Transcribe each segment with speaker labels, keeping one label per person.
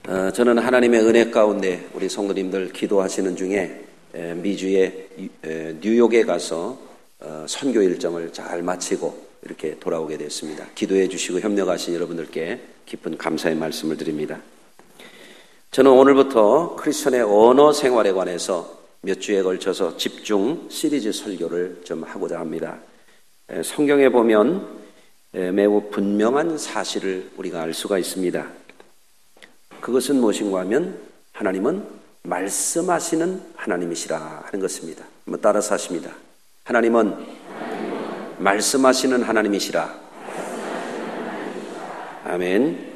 Speaker 1: 저는 하나님의 은혜 가운데 우리 성도님들 기도하시는 중에 미주의 뉴욕에 가서 선교 일정을 잘 마치고 이렇게 돌아오게 됐습니다. 기도해 주시고 협력하신 여러분들께 깊은 감사의 말씀을 드립니다. 저는 오늘부터 크리스천의 언어 생활에 관해서 몇 주에 걸쳐서 집중 시리즈 설교를 좀 하고자 합니다. 성경에 보면 매우 분명한 사실을 우리가 알 수가 있습니다. 그것은 무엇인가 하면 하나님은 말씀하시는 하나님이시라 하는 것입니다. 한번 따라서 하십니다. 하나님은 말씀하시는 하나님이시라. 아멘.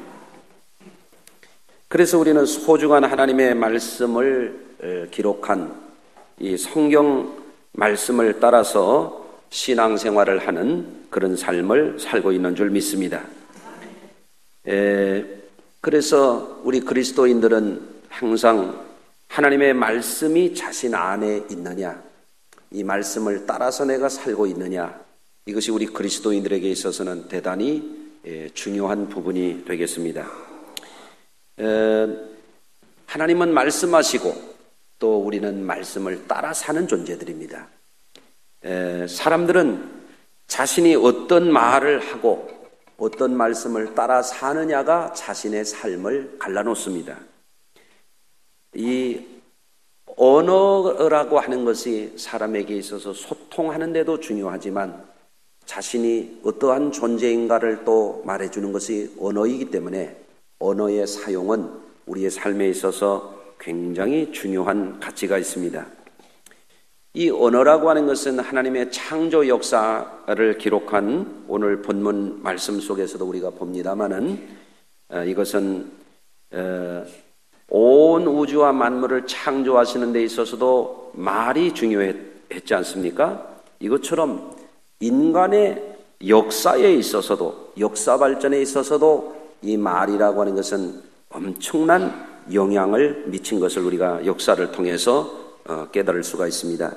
Speaker 1: 그래서 우리는 소중한 하나님의 말씀을 기록한 이 성경 말씀을 따라서 신앙생활을 하는 그런 삶을 살고 있는 줄 믿습니다. 그래서 우리 그리스도인들은 항상 하나님의 말씀이 자신 안에 있느냐, 이 말씀을 따라서 내가 살고 있느냐, 이것이 우리 그리스도인들에게 있어서는 대단히 중요한 부분이 되겠습니다. 하나님은 말씀하시고 또 우리는 말씀을 따라 사는 존재들입니다. 사람들은 자신이 어떤 말을 하고 어떤 말씀을 따라 사느냐가 자신의 삶을 갈라놓습니다. 이 언어라고 하는 것이 사람에게 있어서 소통하는 데도 중요하지만 자신이 어떠한 존재인가를 또 말해주는 것이 언어이기 때문에 언어의 사용은 우리의 삶에 있어서 굉장히 중요한 가치가 있습니다. 이 언어라고 하는 것은 하나님의 창조 역사를 기록한 오늘 본문 말씀 속에서도 우리가 봅니다마는 이것은 온 우주와 만물을 창조하시는 데 있어서도 말이 중요했지 않습니까? 이것처럼 인간의 역사에 있어서도, 역사 발전에 있어서도 이 말이라고 하는 것은 엄청난 영향을 미친 것을 우리가 역사를 통해서 깨달을 수가 있습니다.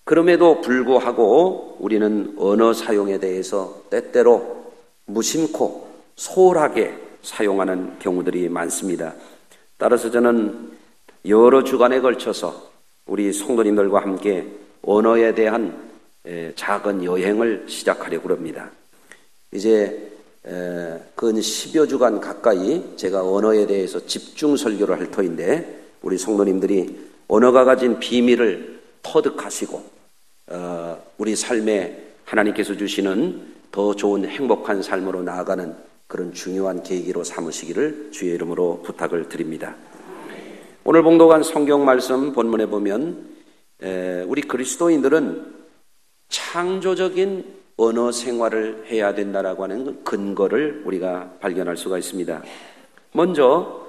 Speaker 1: 그럼에도 불구하고 우리는 언어 사용에 대해서 때때로 무심코 소홀하게 사용하는 경우들이 많습니다. 따라서 저는 여러 주간에 걸쳐서 우리 성도님들과 함께 언어에 대한 작은 여행을 시작하려고 합니다. 이제 근 10여 주간 가까이 제가 언어에 대해서 집중 설교를 할 터인데 우리 성도님들이 언어가 가진 비밀을 터득하시고 우리 삶에 하나님께서 주시는 더 좋은 행복한 삶으로 나아가는 그런 중요한 계기로 삼으시기를 주의 이름으로 부탁을 드립니다. 오늘 봉독한 성경 말씀 본문에 보면 우리 그리스도인들은 창조적인 언어 생활을 해야 된다라고 하는 근거를 우리가 발견할 수가 있습니다. 먼저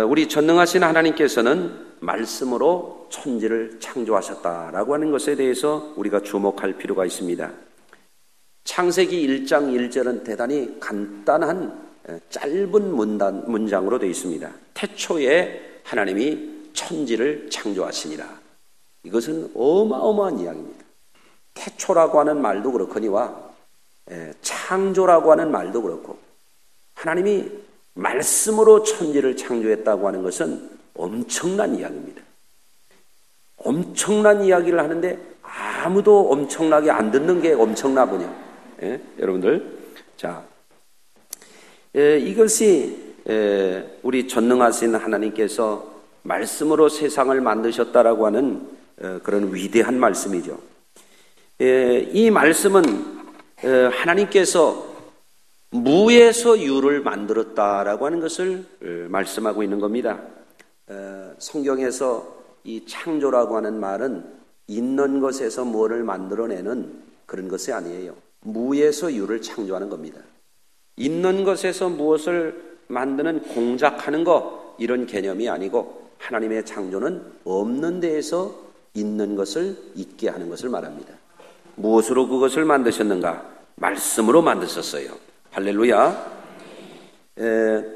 Speaker 1: 우리 전능하신 하나님께서는 말씀으로 천지를 창조하셨다라고 하는 것에 대해서 우리가 주목할 필요가 있습니다. 창세기 1장 1절은 대단히 간단한 짧은 문장으로 되어 있습니다. 태초에 하나님이 천지를 창조하시니라. 이것은 어마어마한 이야기입니다. 태초라고 하는 말도 그렇거니와 창조라고 하는 말도 그렇고 하나님이 말씀으로 천지를 창조했다고 하는 것은 엄청난 이야기입니다. 엄청난 이야기를 하는데 아무도 엄청나게 안 듣는 게 엄청나군요. 여러분들, 자, 이것이 우리 전능하신 하나님께서 말씀으로 세상을 만드셨다라고 하는 그런 위대한 말씀이죠. 이 말씀은 하나님께서 무에서 유를 만들었다라고 하는 것을 말씀하고 있는 겁니다. 성경에서 이 창조라고 하는 말은 있는 것에서 뭐를 만들어내는 그런 것이 아니에요. 무에서 유를 창조하는 겁니다. 있는 것에서 무엇을 만드는 공작하는 것, 이런 개념이 아니고 하나님의 창조는 없는 데에서 있는 것을 있게 하는 것을 말합니다. 무엇으로 그것을 만드셨는가? 말씀으로 만드셨어요. 할렐루야.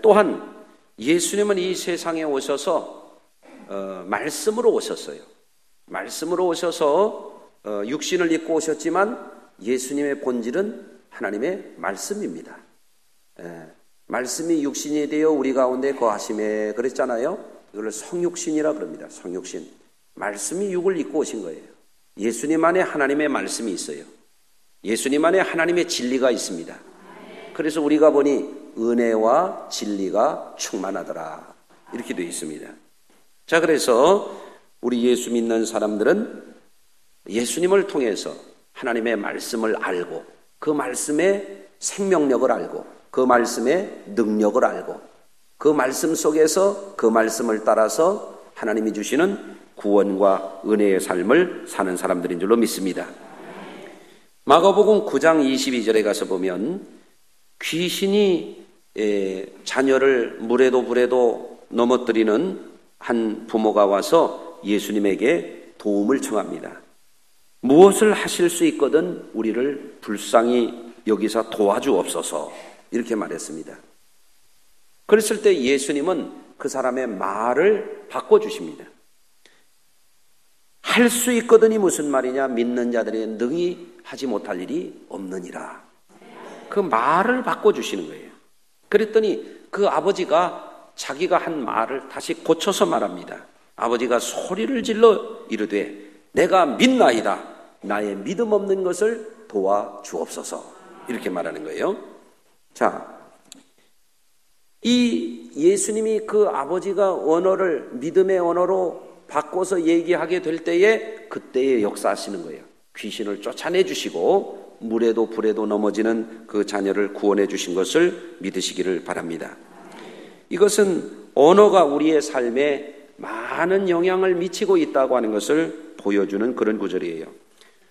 Speaker 1: 또한 예수님은 이 세상에 오셔서 말씀으로 오셨어요. 말씀으로 오셔서 육신을 입고 오셨지만 예수님의 본질은 하나님의 말씀입니다. 말씀이 육신이 되어 우리 가운데 거하심에 그랬잖아요. 이걸 성육신이라 그럽니다. 성육신. 말씀이 육을 입고 오신 거예요. 예수님 안에 하나님의 말씀이 있어요. 예수님 안에 하나님의 진리가 있습니다. 그래서 우리가 보니 은혜와 진리가 충만하더라 이렇게 되어 있습니다. 자, 그래서 우리 예수 믿는 사람들은 예수님을 통해서 하나님의 말씀을 알고 그 말씀의 생명력을 알고 그 말씀의 능력을 알고 그 말씀 속에서 그 말씀을 따라서 하나님이 주시는 구원과 은혜의 삶을 사는 사람들인 줄로 믿습니다. 마가복음 9장 22절에 가서 보면 귀신이 자녀를 물에도 불에도 넘어뜨리는 한 부모가 와서 예수님에게 도움을 청합니다. 무엇을 하실 수 있거든 우리를 불쌍히 여기서 도와주옵소서 이렇게 말했습니다. 그랬을 때 예수님은 그 사람의 말을 바꿔주십니다. 할 수 있거든이 무슨 말이냐? 믿는 자들이 능히 하지 못할 일이 없느니라. 그 말을 바꿔주시는 거예요. 그랬더니 그 아버지가 자기가 한 말을 다시 고쳐서 말합니다. 아버지가 소리를 질러 이르되 내가 믿나이다. 나의 믿음 없는 것을 도와주옵소서. 이렇게 말하는 거예요. 자, 이 예수님이 그 아버지가 언어를 믿음의 언어로 바꿔서 얘기하게 될 때에 그때에 역사하시는 거예요. 귀신을 쫓아내 주시고 물에도 불에도 넘어지는 그 자녀를 구원해 주신 것을 믿으시기를 바랍니다. 이것은 언어가 우리의 삶에 많은 영향을 미치고 있다고 하는 것을 보여주는 그런 구절이에요.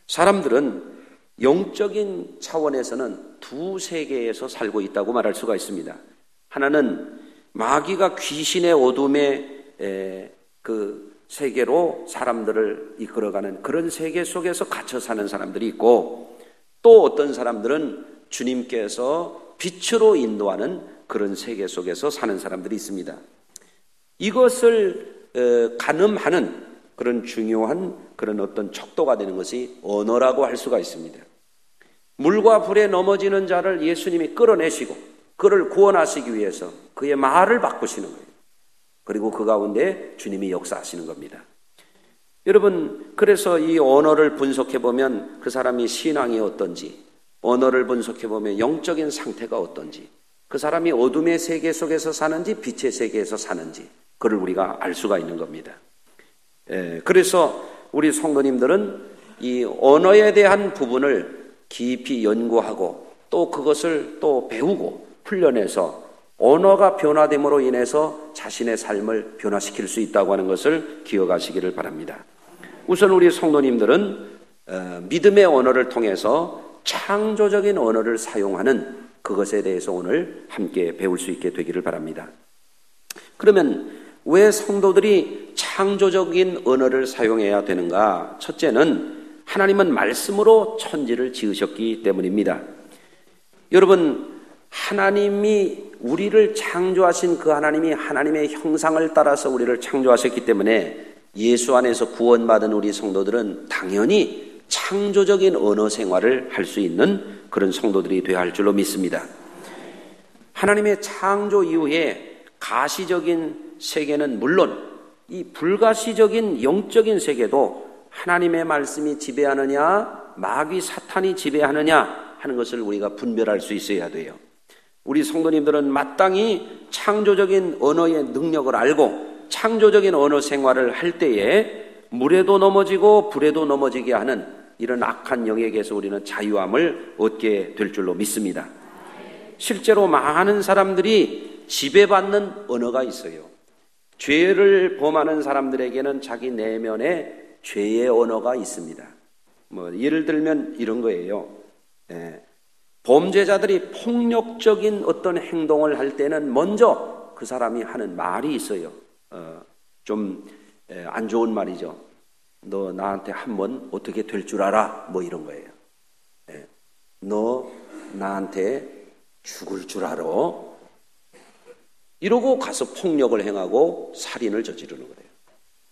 Speaker 1: 사람들은 영적인 차원에서는 두 세계에서 살고 있다고 말할 수가 있습니다. 하나는 마귀가 귀신의 어둠의 그 세계로 사람들을 이끌어가는 그런 세계 속에서 갇혀 사는 사람들이 있고, 또 어떤 사람들은 주님께서 빛으로 인도하는 그런 세계 속에서 사는 사람들이 있습니다. 이것을 가늠하는 그런 중요한 그런 어떤 척도가 되는 것이 언어라고 할 수가 있습니다. 물과 불에 넘어지는 자를 예수님이 끌어내시고 그를 구원하시기 위해서 그의 말을 바꾸시는 거예요. 그리고 그 가운데 주님이 역사하시는 겁니다. 여러분, 그래서 이 언어를 분석해 보면 그 사람이 신앙이 어떤지, 언어를 분석해 보면 영적인 상태가 어떤지, 그 사람이 어둠의 세계 속에서 사는지 빛의 세계에서 사는지 그걸 우리가 알 수가 있는 겁니다. 그래서 우리 성도님들은 이 언어에 대한 부분을 깊이 연구하고 또 그것을 또 배우고 훈련해서 언어가 변화됨으로 인해서 자신의 삶을 변화시킬 수 있다고 하는 것을 기억하시기를 바랍니다. 우선 우리 성도님들은 믿음의 언어를 통해서 창조적인 언어를 사용하는 그것에 대해서 오늘 함께 배울 수 있게 되기를 바랍니다. 그러면 왜 성도들이 창조적인 언어를 사용해야 되는가? 첫째는 하나님은 말씀으로 천지를 지으셨기 때문입니다. 여러분, 하나님이 우리를 창조하신 그 하나님이 하나님의 형상을 따라서 우리를 창조하셨기 때문에 예수 안에서 구원받은 우리 성도들은 당연히 창조적인 언어 생활을 할 수 있는 그런 성도들이 되어야 할 줄로 믿습니다. 하나님의 창조 이후에 가시적인 세계는 물론 이 불가시적인 영적인 세계도 하나님의 말씀이 지배하느냐 마귀 사탄이 지배하느냐 하는 것을 우리가 분별할 수 있어야 돼요. 우리 성도님들은 마땅히 창조적인 언어의 능력을 알고 창조적인 언어 생활을 할 때에 물에도 넘어지고 불에도 넘어지게 하는 이런 악한 영역에서 우리는 자유함을 얻게 될 줄로 믿습니다. 실제로 많은 사람들이 지배받는 언어가 있어요. 죄를 범하는 사람들에게는 자기 내면에 죄의 언어가 있습니다. 예를 들면 이런 거예요. 범죄자들이 폭력적인 어떤 행동을 할 때는 먼저 그 사람이 하는 말이 있어요. 좀 안 좋은 말이죠. 너 나한테 한번 어떻게 될 줄 알아? 뭐 이런 거예요. 너 나한테 죽을 줄 알아? 이러고 가서 폭력을 행하고 살인을 저지르는 거예요.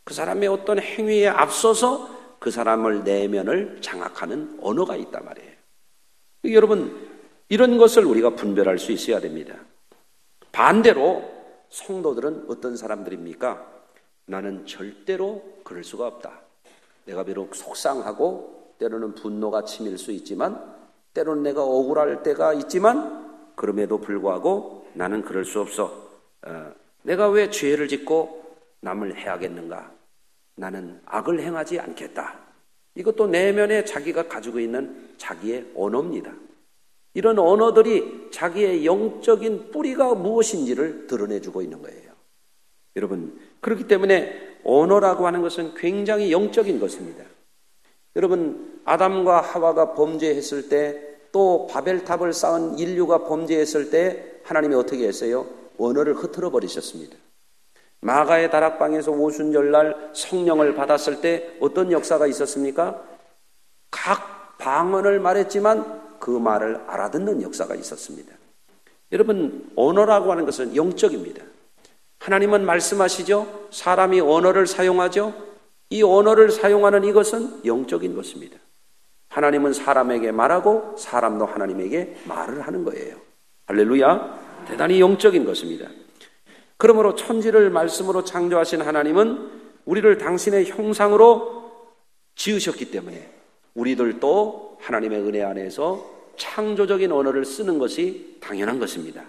Speaker 1: 그 사람의 어떤 행위에 앞서서 그 사람을 내면을 장악하는 언어가 있단 말이에요. 여러분, 이런 것을 우리가 분별할 수 있어야 됩니다. 반대로 성도들은 어떤 사람들입니까? 나는 절대로 그럴 수가 없다. 내가 비록 속상하고 때로는 분노가 치밀 수 있지만 때로는 내가 억울할 때가 있지만 그럼에도 불구하고 나는 그럴 수 없어. 내가 왜 죄를 짓고 남을 해야겠는가? 나는 악을 행하지 않겠다. 이것도 내면에 자기가 가지고 있는 자기의 언어입니다. 이런 언어들이 자기의 영적인 뿌리가 무엇인지를 드러내주고 있는 거예요. 여러분, 그렇기 때문에 언어라고 하는 것은 굉장히 영적인 것입니다. 여러분, 아담과 하와가 범죄했을 때, 또 바벨탑을 쌓은 인류가 범죄했을 때 하나님이 어떻게 했어요? 언어를 흩어져 버리셨습니다. 마가의 다락방에서 오순절날 성령을 받았을 때 어떤 역사가 있었습니까? 각 방언을 말했지만 그 말을 알아듣는 역사가 있었습니다. 여러분, 언어라고 하는 것은 영적입니다. 하나님은 말씀하시죠? 사람이 언어를 사용하죠? 이 언어를 사용하는 이것은 영적인 것입니다. 하나님은 사람에게 말하고 사람도 하나님에게 말을 하는 거예요. 할렐루야! 대단히 영적인 것입니다. 그러므로 천지를 말씀으로 창조하신 하나님은 우리를 당신의 형상으로 지으셨기 때문에 우리들도 하나님의 은혜 안에서 창조적인 언어를 쓰는 것이 당연한 것입니다.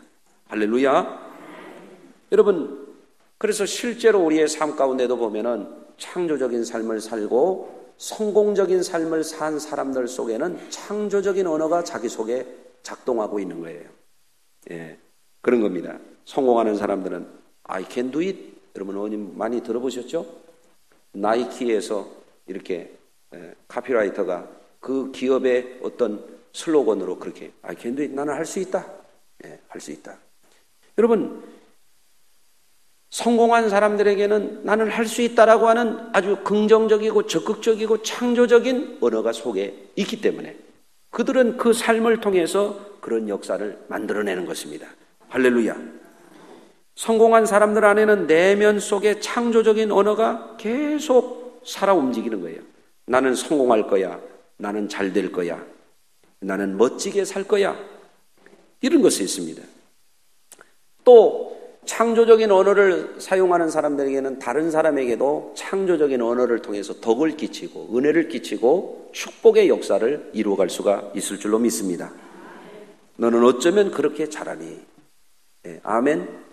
Speaker 1: 할렐루야! 여러분, 그래서 실제로 우리의 삶 가운데도 보면은 창조적인 삶을 살고 성공적인 삶을 산 사람들 속에는 창조적인 언어가 자기 속에 작동하고 있는 거예요. 예, 그런 겁니다. 성공하는 사람들은 I can do it. 여러분 어디 많이 들어보셨죠? 나이키에서 이렇게 카피라이터가 그 기업의 어떤 슬로건으로 그렇게 I can do it. 나는 할 수 있다. 예, 할 수 있다. 여러분, 성공한 사람들에게는 나는 할 수 있다라고 하는 아주 긍정적이고 적극적이고 창조적인 언어가 속에 있기 때문에 그들은 그 삶을 통해서 그런 역사를 만들어내는 것입니다. 할렐루야. 성공한 사람들 안에는 내면 속에 창조적인 언어가 계속 살아 움직이는 거예요. 나는 성공할 거야. 나는 잘 될 거야. 나는 멋지게 살 거야. 이런 것이 있습니다. 또 창조적인 언어를 사용하는 사람들에게는 다른 사람에게도 창조적인 언어를 통해서 덕을 끼치고 은혜를 끼치고 축복의 역사를 이루어갈 수가 있을 줄로 믿습니다. 너는 어쩌면 그렇게 잘하니? 네, 아멘.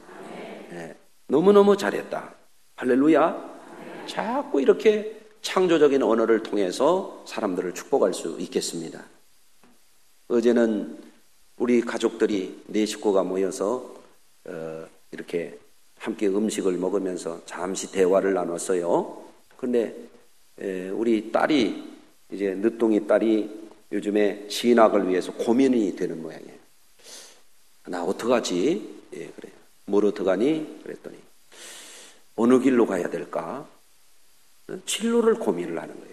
Speaker 1: 네, 너무너무 잘했다. 할렐루야. 자꾸 이렇게 창조적인 언어를 통해서 사람들을 축복할 수 있겠습니다. 어제는 우리 가족들이 4식구가 모여서 이렇게 함께 음식을 먹으면서 잠시 대화를 나눴어요. 그런데 우리 딸이 이제 늦둥이 딸이 요즘에 진학을 위해서 고민이 되는 모양이에요. 나 어떡하지? 예, 그래요. 뭘 어떡하니? 그랬더니 어느 길로 가야 될까? 진로를 고민을 하는 거예요.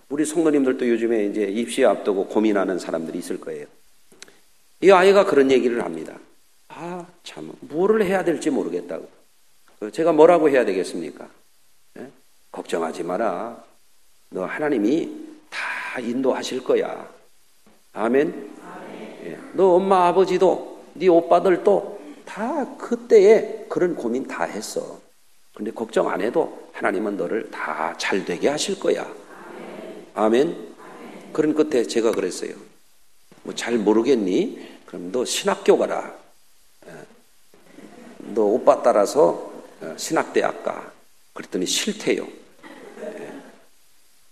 Speaker 1: 우리 성도님들도 요즘에 이제 입시 앞두고 고민하는 사람들이 있을 거예요. 이 아이가 그런 얘기를 합니다. 아, 참, 뭐를 해야 될지 모르겠다고. 제가 뭐라고 해야 되겠습니까? 예? 걱정하지 마라. 너 하나님이 다 인도하실 거야. 아멘? 예. 너 엄마, 아버지도, 네 오빠들도 다 그때에 그런 고민 다 했어. 근데 걱정 안 해도 하나님은 너를 다 잘 되게 하실 거야. 아멘? 그런 끝에 제가 그랬어요. 뭐 잘 모르겠니? 그럼 너 신학교 가라. 너 오빠 따라서 신학대학 가. 그랬더니 싫대요.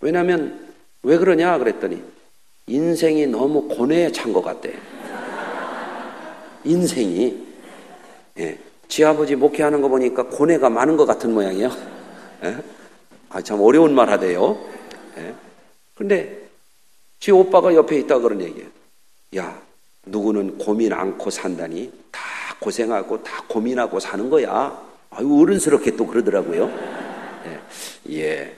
Speaker 1: 왜냐하면 왜 그러냐 그랬더니 인생이 너무 고뇌에 찬 것 같대. 인생이. 예. 지 아버지 목회하는 거 보니까 고뇌가 많은 것 같은 모양이에요. 예? 아, 참 어려운 말 하대요. 예? 근데 지 오빠가 옆에 있다가 그런 얘기예요. 야, 누구는 고민 않고 산다니 다 고생하고 다 고민하고 사는 거야. 아유, 어른스럽게 또 그러더라고요. 예. 예.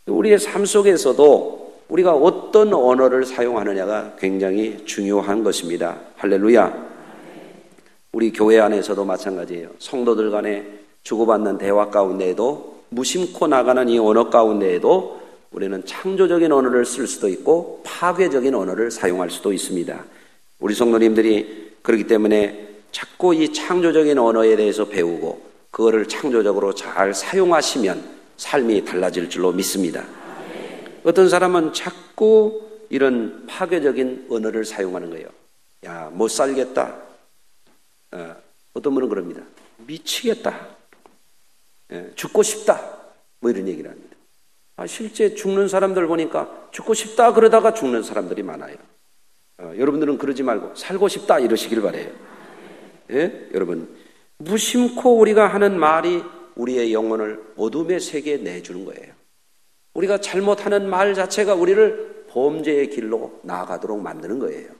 Speaker 1: 우리의 삶 속에서도 우리가 어떤 언어를 사용하느냐가 굉장히 중요한 것입니다. 할렐루야. 우리 교회 안에서도 마찬가지예요. 성도들 간에 주고받는 대화 가운데에도 무심코 나가는 이 언어 가운데에도 우리는 창조적인 언어를 쓸 수도 있고 파괴적인 언어를 사용할 수도 있습니다. 우리 성도님들이 그렇기 때문에 자꾸 이 창조적인 언어에 대해서 배우고 그거를 창조적으로 잘 사용하시면 삶이 달라질 줄로 믿습니다. 어떤 사람은 자꾸 이런 파괴적인 언어를 사용하는 거예요. 야, 못 살겠다. 어떤 분은 그럽니다. 미치겠다. 죽고 싶다. 뭐 이런 얘기를 합니다. 실제 죽는 사람들 보니까 죽고 싶다 그러다가 죽는 사람들이 많아요. 여러분들은 그러지 말고 살고 싶다 이러시길 바라요. 예? 여러분, 무심코 우리가 하는 말이 우리의 영혼을 어둠의 세계에 내주는 거예요. 우리가 잘못하는 말 자체가 우리를 범죄의 길로 나아가도록 만드는 거예요.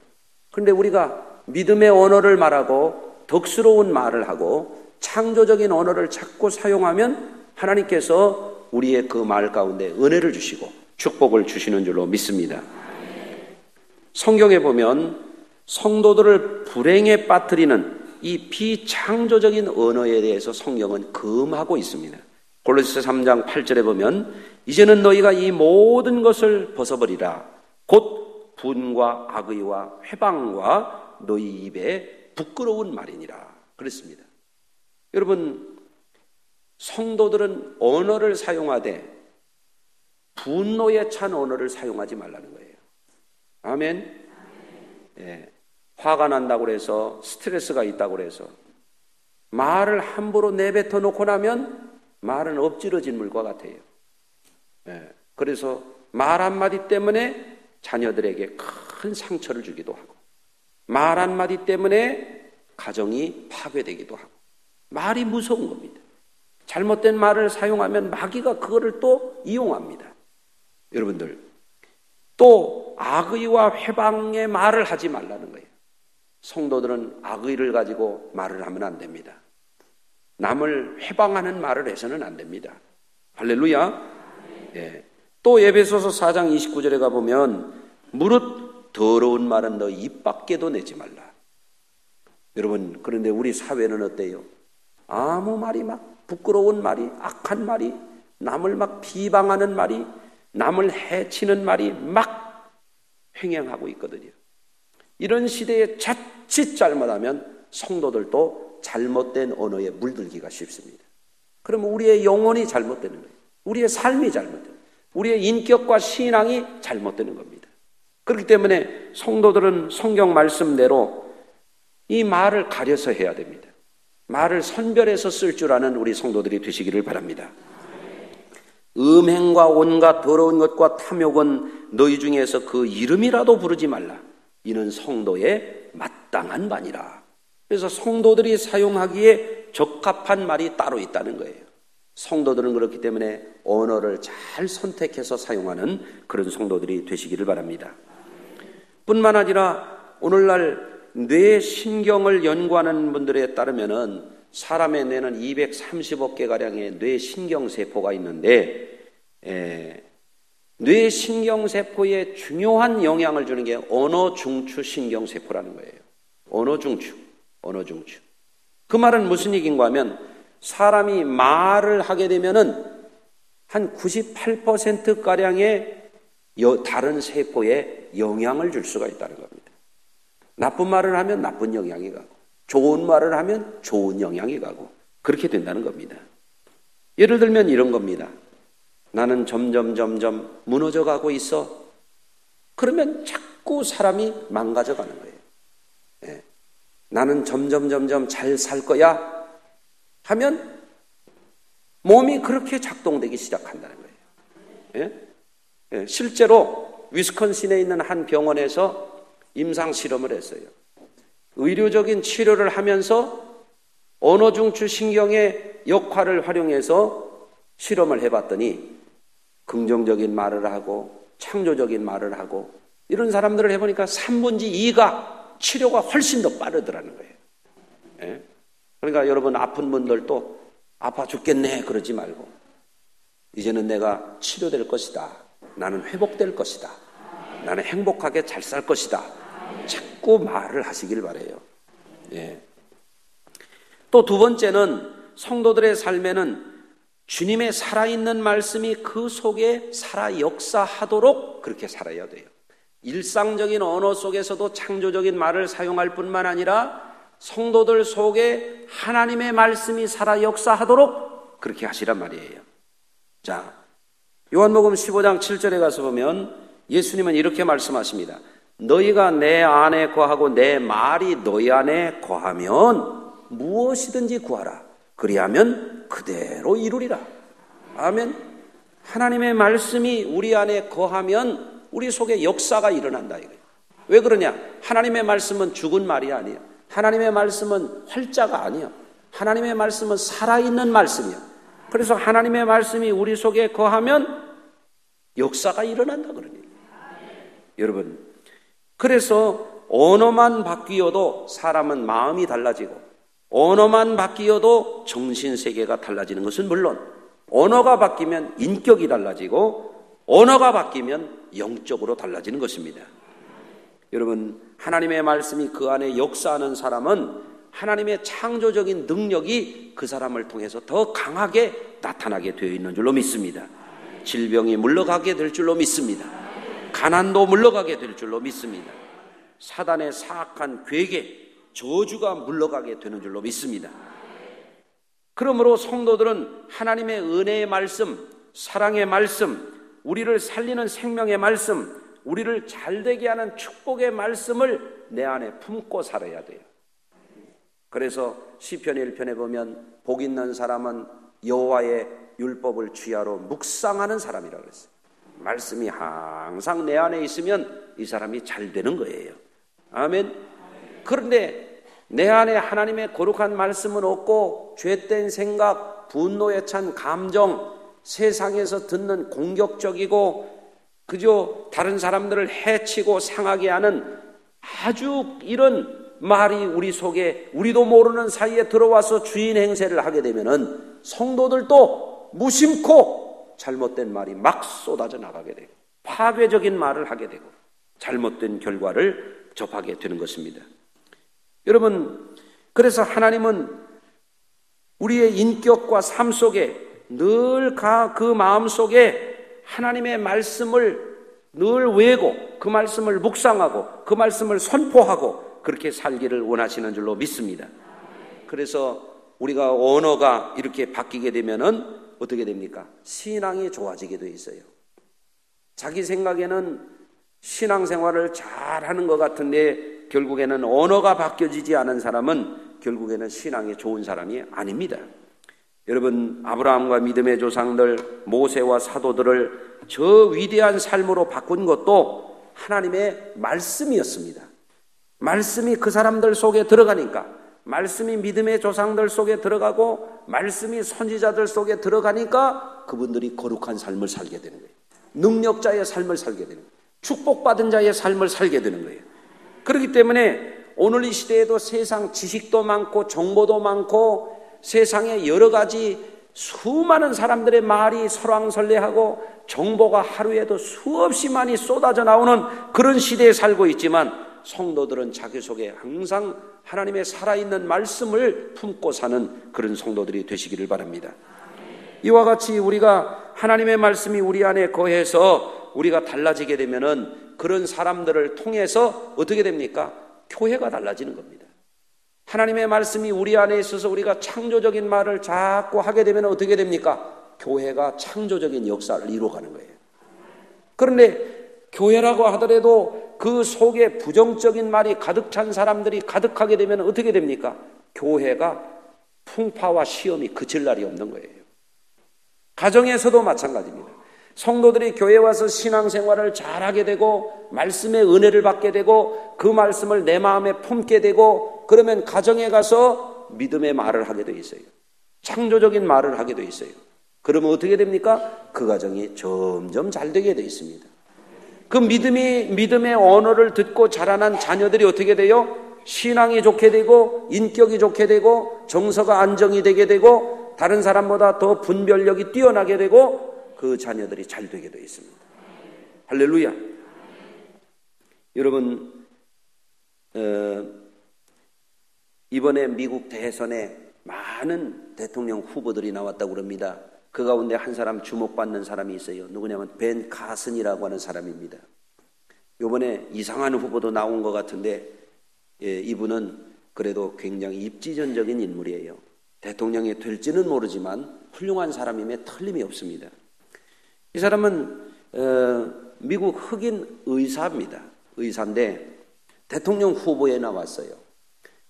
Speaker 1: 그런데 우리가 믿음의 언어를 말하고 덕스러운 말을 하고 창조적인 언어를 자꾸 사용하면 하나님께서 우리의 그 말 가운데 은혜를 주시고 축복을 주시는 줄로 믿습니다. 성경에 보면 성도들을 불행에 빠뜨리는 이 비창조적인 언어에 대해서 성경은 금하고 있습니다. 골로새서 3장 8절에 보면 이제는 너희가 이 모든 것을 벗어버리라. 곧 분과 악의와 회방과 너희 입에 부끄러운 말이니라. 그랬습니다. 여러분, 성도들은 언어를 사용하되 분노에 찬 언어를 사용하지 말라는 거예요. 아멘. 예, 화가 난다고 해서 스트레스가 있다고 해서 말을 함부로 내뱉어 놓고 나면 말은 엎질러진 물과 같아요. 예, 그래서 말 한마디 때문에 자녀들에게 큰 상처를 주기도 하고 말 한마디 때문에 가정이 파괴되기도 하고 말이 무서운 겁니다. 잘못된 말을 사용하면 마귀가 그거를 또 이용합니다. 여러분들, 또 악의와 회방의 말을 하지 말라는 거예요. 성도들은 악의를 가지고 말을 하면 안 됩니다. 남을 회방하는 말을 해서는 안 됩니다. 할렐루야. 예. 또 에베소서 4장 29절에 가보면 무릇 더러운 말은 너 입 밖에도 내지 말라. 여러분, 그런데 우리 사회는 어때요? 아무 말이 막 부끄러운 말이, 악한 말이, 남을 막 비방하는 말이, 남을 해치는 말이 막 횡행하고 있거든요. 이런 시대에 자칫 잘못하면 성도들도 잘못된 언어에 물들기가 쉽습니다. 그러면 우리의 영혼이 잘못되는 거예요. 우리의 삶이 잘못되는 거예요. 우리의 인격과 신앙이 잘못되는 겁니다. 그렇기 때문에 성도들은 성경 말씀대로 이 말을 가려서 해야 됩니다. 말을 선별해서 쓸 줄 아는 우리 성도들이 되시기를 바랍니다. 음행과 온갖 더러운 것과 탐욕은 너희 중에서 그 이름이라도 부르지 말라. 이는 성도의 마땅한 바니라. 그래서 성도들이 사용하기에 적합한 말이 따로 있다는 거예요. 성도들은 그렇기 때문에 언어를 잘 선택해서 사용하는 그런 성도들이 되시기를 바랍니다. 뿐만 아니라 오늘날 뇌 신경을 연구하는 분들에 따르면은 사람의 뇌는 230억 개가량의 뇌 신경세포가 있는데 뇌 신경세포에 중요한 영향을 주는 게 언어중추 신경세포라는 거예요. 언어중추. 그 말은 무슨 얘기인가 하면 사람이 말을 하게 되면은 한 98%가량의 다른 세포에 영향을 줄 수가 있다는 겁니다. 나쁜 말을 하면 나쁜 영향이 가고 좋은 말을 하면 좋은 영향이 가고 그렇게 된다는 겁니다. 예를 들면 이런 겁니다. 나는 점점 무너져 가고 있어. 그러면 자꾸 사람이 망가져 가는 거예요. 예. 나는 점점 잘 살 거야 하면 몸이 그렇게 작동되기 시작한다는 거예요. 예? 예. 실제로 위스콘신에 있는 한 병원에서 임상 실험을 했어요. 의료적인 치료를 하면서 언어중추 신경의 역할을 활용해서 실험을 해봤더니 긍정적인 말을 하고 창조적인 말을 하고 이런 사람들을 해보니까 3분의 2가 치료가 훨씬 더 빠르더라는 거예요. 예? 그러니까 여러분 아픈 분들도 아파 죽겠네 그러지 말고 이제는 내가 치료될 것이다. 나는 회복될 것이다. 나는 행복하게 잘 살 것이다. 자꾸 말을 하시길 바라요. 예. 또 두 번째는 성도들의 삶에는 주님의 살아있는 말씀이 그 속에 살아 역사하도록 그렇게 살아야 돼요. 일상적인 언어 속에서도 창조적인 말을 사용할 뿐만 아니라 성도들 속에 하나님의 말씀이 살아 역사하도록 그렇게 하시란 말이에요. 자, 요한복음 15장 7절에 가서 보면 예수님은 이렇게 말씀하십니다. 너희가 내 안에 거하고 내 말이 너희 안에 거하면 무엇이든지 구하라. 그리하면 그대로 이루리라. 아멘. 하나님의 말씀이 우리 안에 거하면 우리 속에 역사가 일어난다 이거예요. 왜 그러냐? 하나님의 말씀은 죽은 말이 아니에요. 하나님의 말씀은 활자가 아니에요. 하나님의 말씀은 살아있는 말씀이에요. 그래서 하나님의 말씀이 우리 속에 거하면 역사가 일어난다 그러니. 여러분, 그래서 언어만 바뀌어도 사람은 마음이 달라지고 언어만 바뀌어도 정신세계가 달라지는 것은 물론 언어가 바뀌면 인격이 달라지고 언어가 바뀌면 영적으로 달라지는 것입니다. 여러분, 하나님의 말씀이 그 안에 역사하는 사람은 하나님의 창조적인 능력이 그 사람을 통해서 더 강하게 나타나게 되어 있는 줄로 믿습니다. 질병이 물러가게 될 줄로 믿습니다. 가난도 물러가게 될 줄로 믿습니다. 사단의 사악한 괴계, 저주가 물러가게 되는 줄로 믿습니다. 그러므로 성도들은 하나님의 은혜의 말씀, 사랑의 말씀, 우리를 살리는 생명의 말씀, 우리를 잘되게 하는 축복의 말씀을 내 안에 품고 살아야 돼요. 그래서 시편 1편에 보면 복 있는 사람은 여호와의 율법을 주야로 묵상하는 사람이라고 그랬어요. 말씀이 항상 내 안에 있으면 이 사람이 잘 되는 거예요. 아멘. 그런데 내 안에 하나님의 거룩한 말씀은 없고 죄된 생각, 분노에 찬 감정, 세상에서 듣는 공격적이고 그저 다른 사람들을 해치고 상하게 하는 아주 이런 말이 우리 속에 우리도 모르는 사이에 들어와서 주인 행세를 하게 되면은 성도들도 무심코 잘못된 말이 막 쏟아져 나가게 되고 파괴적인 말을 하게 되고 잘못된 결과를 접하게 되는 것입니다. 여러분, 그래서 하나님은 우리의 인격과 삶 속에 늘 그 마음 속에 하나님의 말씀을 늘 외고 그 말씀을 묵상하고 그 말씀을 선포하고 그렇게 살기를 원하시는 줄로 믿습니다. 그래서 우리가 언어가 이렇게 바뀌게 되면은 어떻게 됩니까? 신앙이 좋아지게 돼 있어요. 자기 생각에는 신앙생활을 잘하는 것 같은데 결국에는 언어가 바뀌어지지 않은 사람은 결국에는 신앙이 좋은 사람이 아닙니다. 여러분, 아브라함과 믿음의 조상들, 모세와 사도들을 저 위대한 삶으로 바꾼 것도 하나님의 말씀이었습니다. 말씀이 그 사람들 속에 들어가니까, 말씀이 믿음의 조상들 속에 들어가고 말씀이 선지자들 속에 들어가니까 그분들이 거룩한 삶을 살게 되는 거예요. 능력자의 삶을 살게 되는 거예요. 축복받은 자의 삶을 살게 되는 거예요. 그렇기 때문에 오늘 이 시대에도 세상 지식도 많고 정보도 많고 세상에 여러 가지 수많은 사람들의 말이 설왕설래하고 정보가 하루에도 수없이 많이 쏟아져 나오는 그런 시대에 살고 있지만 성도들은 자기 속에 항상 하나님의 살아있는 말씀을 품고 사는 그런 성도들이 되시기를 바랍니다. 이와 같이 우리가 하나님의 말씀이 우리 안에 거해서 우리가 달라지게 되면은 그런 사람들을 통해서 어떻게 됩니까? 교회가 달라지는 겁니다. 하나님의 말씀이 우리 안에 있어서 우리가 창조적인 말을 자꾸 하게 되면 어떻게 됩니까? 교회가 창조적인 역사를 이루어가는 거예요. 그런데 교회라고 하더라도 그 속에 부정적인 말이 가득 찬 사람들이 가득하게 되면 어떻게 됩니까? 교회가 풍파와 시험이 그칠 날이 없는 거예요. 가정에서도 마찬가지입니다. 성도들이 교회에 와서 신앙생활을 잘하게 되고 말씀의 은혜를 받게 되고 그 말씀을 내 마음에 품게 되고 그러면 가정에 가서 믿음의 말을 하게 돼 있어요. 창조적인 말을 하게 돼 있어요. 그러면 어떻게 됩니까? 그 가정이 점점 잘 되게 돼 있습니다. 그 믿음의 언어를 듣고 자라난 자녀들이 어떻게 돼요? 신앙이 좋게 되고 인격이 좋게 되고 정서가 안정이 되게 되고 다른 사람보다 더 분별력이 뛰어나게 되고 그 자녀들이 잘 되게 되어 있습니다. 할렐루야. 여러분, 이번에 미국 대선에 많은 대통령 후보들이 나왔다고 합니다. 그 가운데 한 사람 주목받는 사람이 있어요. 누구냐면 벤 카슨이라고 하는 사람입니다. 이번에 이상한 후보도 나온 것 같은데 이분은 그래도 굉장히 입지전적인 인물이에요. 대통령이 될지는 모르지만 훌륭한 사람임에 틀림이 없습니다. 이 사람은 미국 흑인 의사입니다. 의사인데 대통령 후보에 나왔어요.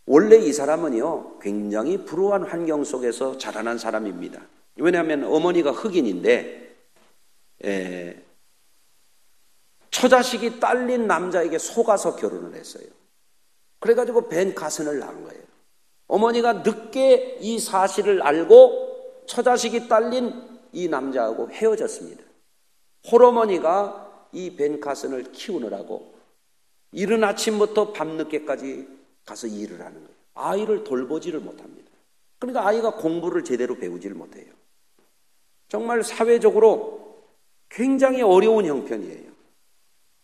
Speaker 1: 원래 이 사람은요, 굉장히 불우한 환경 속에서 자라난 사람입니다. 왜냐하면 어머니가 흑인인데 처자식이 딸린 남자에게 속아서 결혼을 했어요. 그래가지고 벤 카슨을 낳은 거예요. 어머니가 늦게 이 사실을 알고 처자식이 딸린 이 남자하고 헤어졌습니다. 홀어머니가 이 벤 카슨을 키우느라고 이른 아침부터 밤늦게까지 가서 일을 하는 거예요. 아이를 돌보지를 못합니다. 그러니까 아이가 공부를 제대로 배우지를 못해요. 정말 사회적으로 굉장히 어려운 형편이에요.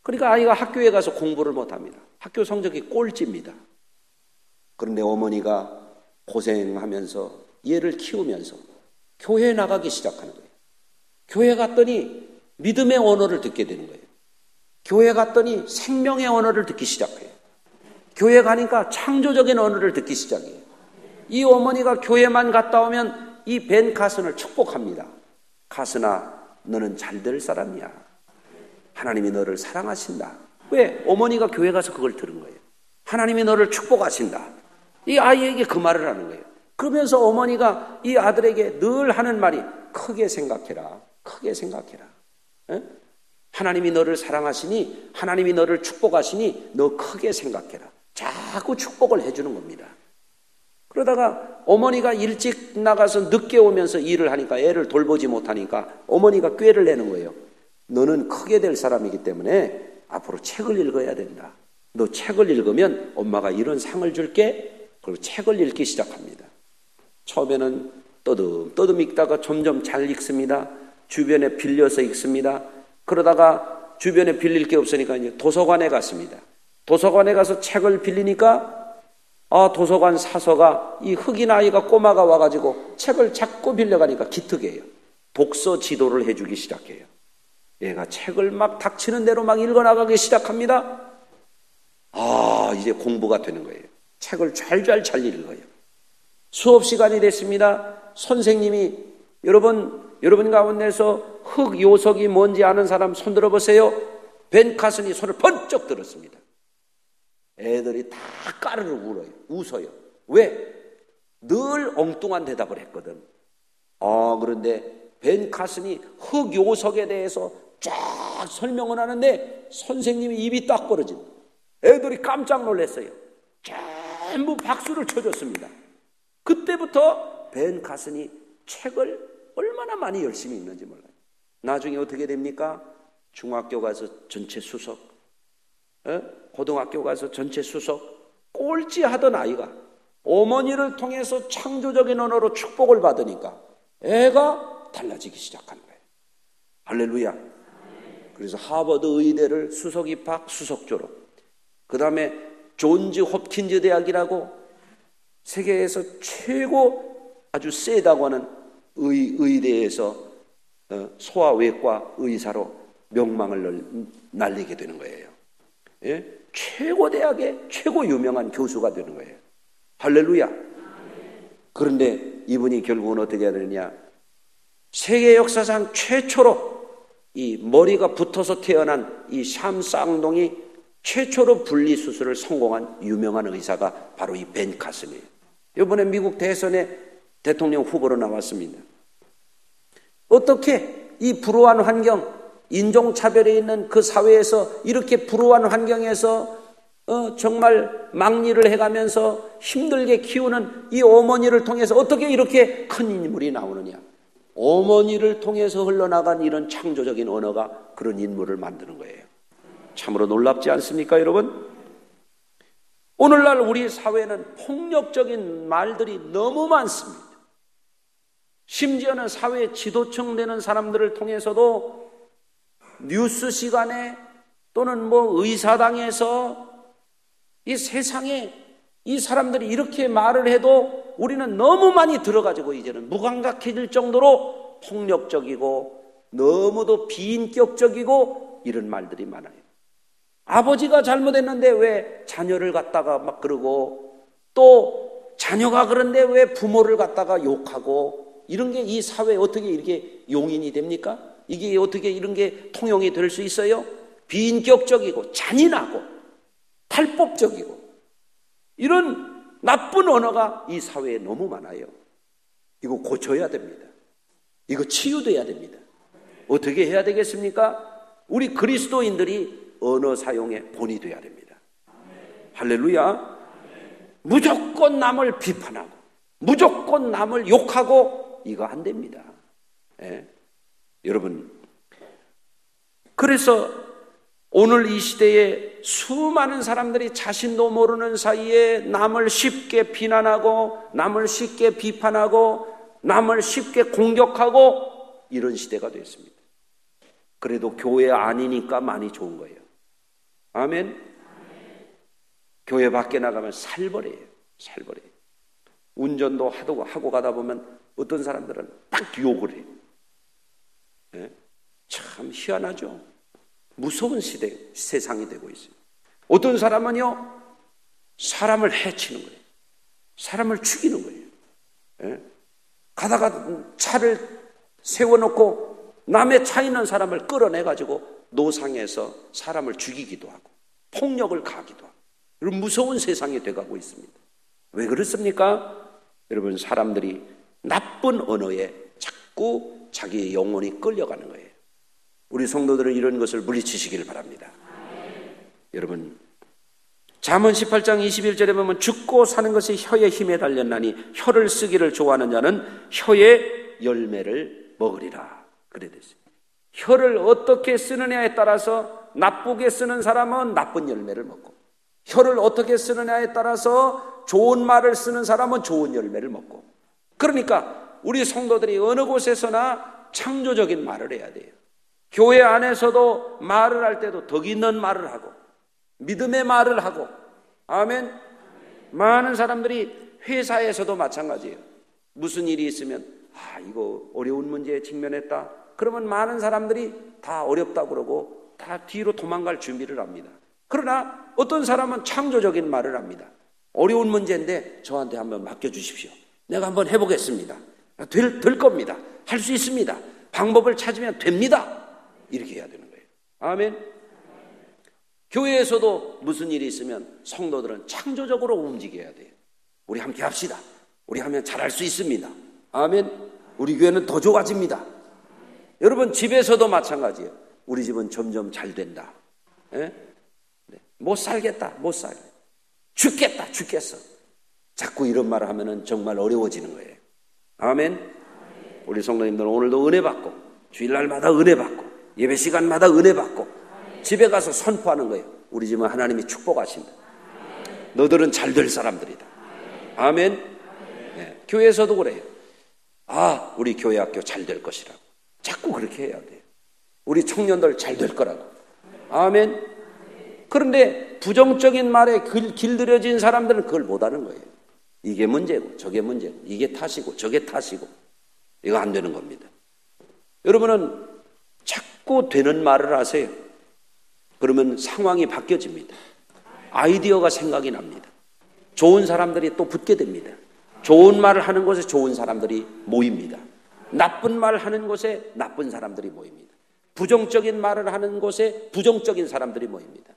Speaker 1: 그러니까 아이가 학교에 가서 공부를 못합니다. 학교 성적이 꼴찌입니다. 그런데 어머니가 고생하면서 얘를 키우면서 교회에 나가기 시작하는 거예요. 교회 갔더니 믿음의 언어를 듣게 되는 거예요. 교회 갔더니 생명의 언어를 듣기 시작해요. 교회 가니까 창조적인 언어를 듣기 시작해요. 이 어머니가 교회만 갔다 오면 이 벤 카슨을 축복합니다. 카슨아, 너는 잘 될 사람이야. 하나님이 너를 사랑하신다. 왜? 어머니가 교회 가서 그걸 들은 거예요. 하나님이 너를 축복하신다. 이 아이에게 그 말을 하는 거예요. 그러면서 어머니가 이 아들에게 늘 하는 말이 크게 생각해라. 크게 생각해라. 에? 하나님이 너를 사랑하시니, 하나님이 너를 축복하시니 너 크게 생각해라. 자꾸 축복을 해주는 겁니다. 그러다가 어머니가 일찍 나가서 늦게 오면서 일을 하니까 애를 돌보지 못하니까 어머니가 꾀를 내는 거예요. 너는 크게 될 사람이기 때문에 앞으로 책을 읽어야 된다. 너 책을 읽으면 엄마가 이런 상을 줄게. 그리고 책을 읽기 시작합니다. 처음에는 떠듬 읽다가 점점 잘 읽습니다. 주변에 빌려서 읽습니다. 그러다가 주변에 빌릴 게 없으니까 이제 도서관에 갔습니다. 도서관에 가서 책을 빌리니까 도서관 사서가 이 흑인 아이가 꼬마가 와가지고 책을 자꾸 빌려가니까 기특해요. 독서 지도를 해주기 시작해요. 얘가 책을 막 닥치는 대로 막 읽어나가기 시작합니다. 이제 공부가 되는 거예요. 책을 잘 읽어요. 수업 시간이 됐습니다. 선생님이 여러분 가운데서 흑 요석이 뭔지 아는 사람 손 들어보세요. 벤 카슨이 손을 번쩍 들었습니다. 애들이 다 까르르 웃어요. 왜? 늘 엉뚱한 대답을 했거든. 그런데 벤 카슨이 흑 요석에 대해서 쫙 설명을 하는데 선생님이 입이 딱 벌어집니다. 애들이 깜짝 놀랐어요. 전부 박수를 쳐줬습니다. 그때부터 벤 카슨이 책을 얼마나 많이 열심히 읽는지 몰라요. 나중에 어떻게 됩니까? 중학교 가서 전체 수석, 고등학교 가서 전체 수석, 꼴찌하던 아이가 어머니를 통해서 창조적인 언어로 축복을 받으니까 애가 달라지기 시작한 거예요. 할렐루야. 그래서 하버드 의대를 수석 입학, 수석 졸업, 그 다음에 존즈 홉킨즈 대학이라고 세계에서 최고 아주 세다고 하는 의대에서 소아외과 의사로 명망을 날리게 되는 거예요. 예? 최고 대학의 최고 유명한 교수가 되는 거예요. 할렐루야. 그런데 이분이 결국은 어떻게 해야 되느냐? 세계 역사상 최초로 이 머리가 붙어서 태어난 이 샴 쌍둥이 최초로 분리수술을 성공한 유명한 의사가 바로 이 벤 카슨이에요. 이번에 미국 대선에 대통령 후보로 나왔습니다. 어떻게 이 불우한 환경, 인종차별에 있는 그 사회에서 이렇게 불우한 환경에서 정말 막리를 해가면서 힘들게 키우는 이 어머니를 통해서 어떻게 이렇게 큰 인물이 나오느냐? 어머니를 통해서 흘러나간 이런 창조적인 언어가 그런 인물을 만드는 거예요. 참으로 놀랍지 않습니까, 여러분? 오늘날 우리 사회는 폭력적인 말들이 너무 많습니다. 심지어는 사회 지도층 되는 사람들을 통해서도 뉴스 시간에 또는 의사당에서 이 세상에 이 사람들이 이렇게 말을 해도 우리는 너무 많이 들어가지고 이제는 무감각해질 정도로 폭력적이고 너무도 비인격적이고 이런 말들이 많아요. 아버지가 잘못했는데 왜 자녀를 갖다가 막 그러고 또 자녀가 그런데 왜 부모를 갖다가 욕하고 이런 게 이 사회에 어떻게 이렇게 용인이 됩니까? 이게 어떻게 이런 게 통용이 될 수 있어요? 비인격적이고 잔인하고 탈법적이고 이런 나쁜 언어가 이 사회에 너무 많아요. 이거 고쳐야 됩니다. 이거 치유돼야 됩니다. 어떻게 해야 되겠습니까? 우리 그리스도인들이 언어 사용에 본이 돼야 됩니다. 할렐루야. 무조건 남을 비판하고 무조건 남을 욕하고 이거 안 됩니다. 예? 여러분, 그래서 오늘 이 시대에 수많은 사람들이 자신도 모르는 사이에 남을 쉽게 비난하고 남을 쉽게 비판하고 남을 쉽게 공격하고 이런 시대가 됐습니다. 그래도 교회 아니니까 많이 좋은 거예요. 아멘. 교회 밖에 나가면 살벌해요. 살벌해요. 운전도 하고 가다 보면 어떤 사람들은 딱 욕을 해요. 네? 참 희한하죠. 무서운 세상이 되고 있어요. 어떤 사람은요, 사람을 해치는 거예요. 사람을 죽이는 거예요. 네? 가다가 차를 세워놓고 남의 차 있는 사람을 끌어내가지고 노상에서 사람을 죽이기도 하고 폭력을 가하기도 하고 이런 무서운 세상이 돼가고 있습니다. 왜 그렇습니까? 여러분, 사람들이 나쁜 언어에 자꾸 자기의 영혼이 끌려가는 거예요. 우리 성도들은 이런 것을 물리치시기를 바랍니다. 여러분, 잠언 18장 21절에 보면 죽고 사는 것이 혀의 힘에 달렸나니 혀를 쓰기를 좋아하는 자는 혀의 열매를 먹으리라. 그래 됐어요. 혀를 어떻게 쓰느냐에 따라서 나쁘게 쓰는 사람은 나쁜 열매를 먹고 혀를 어떻게 쓰느냐에 따라서 좋은 말을 쓰는 사람은 좋은 열매를 먹고, 그러니까 우리 성도들이 어느 곳에서나 창조적인 말을 해야 돼요. 교회 안에서도 말을 할 때도 덕 있는 말을 하고 믿음의 말을 하고, 아멘. 많은 사람들이 회사에서도 마찬가지예요. 무슨 일이 있으면 이거 어려운 문제에 직면했다 그러면 많은 사람들이 다 어렵다고 그러고 다 뒤로 도망갈 준비를 합니다. 그러나 어떤 사람은 창조적인 말을 합니다. 어려운 문제인데 저한테 한번 맡겨주십시오. 내가 한번 해보겠습니다. 될 겁니다. 할 수 있습니다. 방법을 찾으면 됩니다. 이렇게 해야 되는 거예요. 아멘. 교회에서도 무슨 일이 있으면 성도들은 창조적으로 움직여야 돼요. 우리 함께 합시다. 우리 하면 잘할 수 있습니다. 아멘. 우리 교회는 더 좋아집니다. 여러분, 집에서도 마찬가지예요. 우리 집은 점점 잘 된다. 예? 못 살겠다. 못 살겠다. 죽겠다. 죽겠어. 자꾸 이런 말을 하면 정말 어려워지는 거예요. 아멘. 우리 성도님들은 오늘도 은혜 받고 주일날마다 은혜 받고 예배 시간마다 은혜 받고 집에 가서 선포하는 거예요. 우리 집은 하나님이 축복하신다. 너들은 잘 될 사람들이다. 아멘. 네. 교회에서도 그래요. 우리 교회 학교 잘 될 것이라고 자꾸 그렇게 해야 돼요. 우리 청년들 잘 될 거라고. 아멘. 그런데 부정적인 말에 길들여진 사람들은 그걸 못하는 거예요. 이게 문제고 저게 문제고 이게 탓이고 저게 탓이고 이거 안 되는 겁니다. 여러분은 자꾸 되는 말을 하세요. 그러면 상황이 바뀌어집니다. 아이디어가 생각이 납니다. 좋은 사람들이 또 붙게 됩니다. 좋은 말을 하는 곳에 좋은 사람들이 모입니다. 나쁜 말을 하는 곳에 나쁜 사람들이 모입니다. 부정적인 말을 하는 곳에 부정적인 사람들이 모입니다.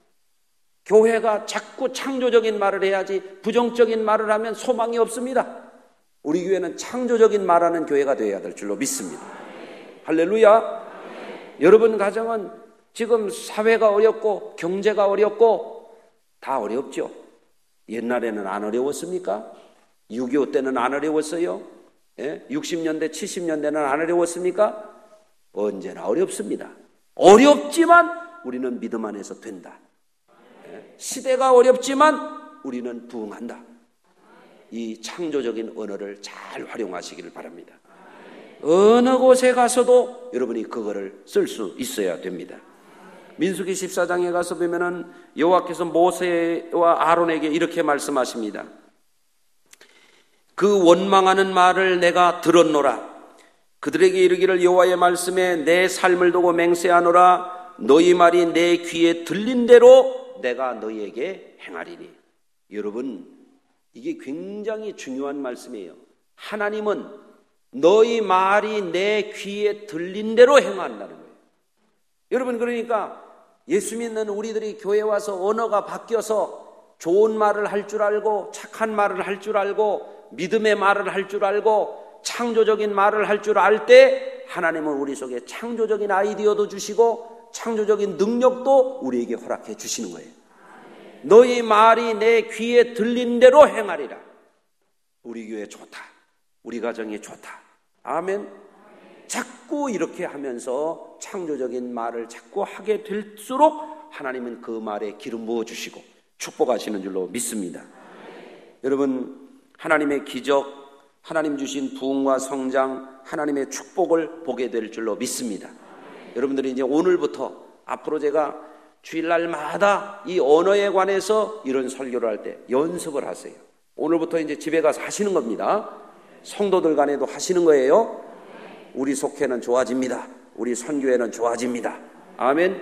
Speaker 1: 교회가 자꾸 창조적인 말을 해야지 부정적인 말을 하면 소망이 없습니다. 우리 교회는 창조적인 말하는 교회가 되어야 될 줄로 믿습니다. 할렐루야. 여러분 가정은 지금 사회가 어렵고 경제가 어렵고 다 어렵죠. 옛날에는 안 어려웠습니까? 6.25 때는 안 어려웠어요? 60년대 70년대는 안 어려웠습니까? 언제나 어렵습니다. 어렵지만 우리는 믿음 안에서 된다. 시대가 어렵지만 우리는 부응한다. 이 창조적인 언어를 잘 활용하시기를 바랍니다. 어느 곳에 가서도 여러분이 그거를 쓸 수 있어야 됩니다. 민수기 14장에 가서 보면은 여호와께서 모세와 아론에게 이렇게 말씀하십니다. 그 원망하는 말을 내가 들었노라. 그들에게 이르기를 여호와의 말씀에 내 삶을 두고 맹세하노라. 너희 말이 내 귀에 들린 대로 내가 너희에게 행하리니. 여러분, 이게 굉장히 중요한 말씀이에요. 하나님은 너희 말이 내 귀에 들린 대로 행한다는 거예요. 여러분, 그러니까 예수 믿는 우리들이 교회 와서 언어가 바뀌어서 좋은 말을 할 줄 알고 착한 말을 할 줄 알고 믿음의 말을 할 줄 알고 창조적인 말을 할 줄 알 때 하나님은 우리 속에 창조적인 아이디어도 주시고 창조적인 능력도 우리에게 허락해 주시는 거예요. 너희 말이 내 귀에 들린 대로 행하리라. 우리 교회 좋다. 우리 가정이 좋다. 아멘. 자꾸 이렇게 하면서 창조적인 말을 자꾸 하게 될수록 하나님은 그 말에 기름 부어주시고 축복하시는 줄로 믿습니다. 여러분, 하나님의 기적, 하나님 주신 부흥과 성장, 하나님의 축복을 보게 될 줄로 믿습니다. 여러분들이 이제 오늘부터 앞으로 제가 주일날마다 이 언어에 관해서 이런 설교를 할 때 연습을 하세요. 오늘부터 이제 집에 가서 하시는 겁니다. 성도들 간에도 하시는 거예요. 우리 속회는 좋아집니다. 우리 선교회는 좋아집니다. 아멘.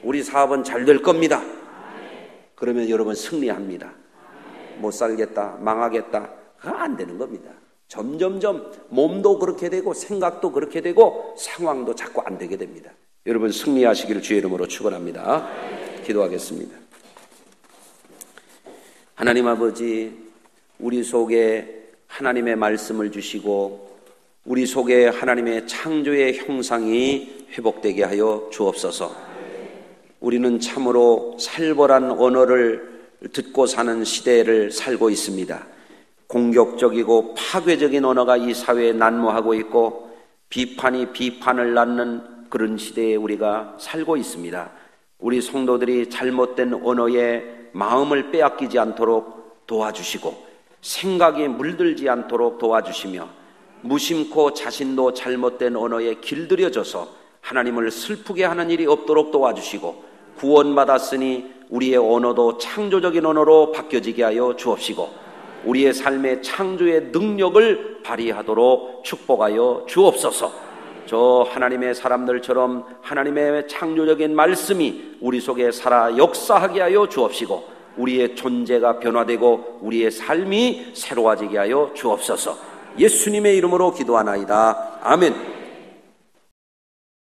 Speaker 1: 우리 사업은 잘 될 겁니다. 그러면 여러분 승리합니다. 못 살겠다, 망하겠다, 그거 안 되는 겁니다. 점점점 몸도 그렇게 되고 생각도 그렇게 되고 상황도 자꾸 안 되게 됩니다. 여러분 승리하시기를 주의 이름으로 축원합니다. 기도하겠습니다. 하나님 아버지, 우리 속에 하나님의 말씀을 주시고 우리 속에 하나님의 창조의 형상이 회복되게 하여 주옵소서. 우리는 참으로 살벌한 언어를 듣고 사는 시대를 살고 있습니다. 공격적이고 파괴적인 언어가 이 사회에 난무하고 있고 비판이 비판을 낳는 그런 시대에 우리가 살고 있습니다. 우리 성도들이 잘못된 언어에 마음을 빼앗기지 않도록 도와주시고 생각이 물들지 않도록 도와주시며 무심코 자신도 잘못된 언어에 길들여져서 하나님을 슬프게 하는 일이 없도록 도와주시고 구원받았으니 우리의 언어도 창조적인 언어로 바뀌어지게 하여 주옵시고 우리의 삶의 창조의 능력을 발휘하도록 축복하여 주옵소서. 저 하나님의 사람들처럼 하나님의 창조적인 말씀이 우리 속에 살아 역사하게 하여 주옵시고 우리의 존재가 변화되고 우리의 삶이 새로워지게 하여 주옵소서. 예수님의 이름으로 기도하나이다. 아멘.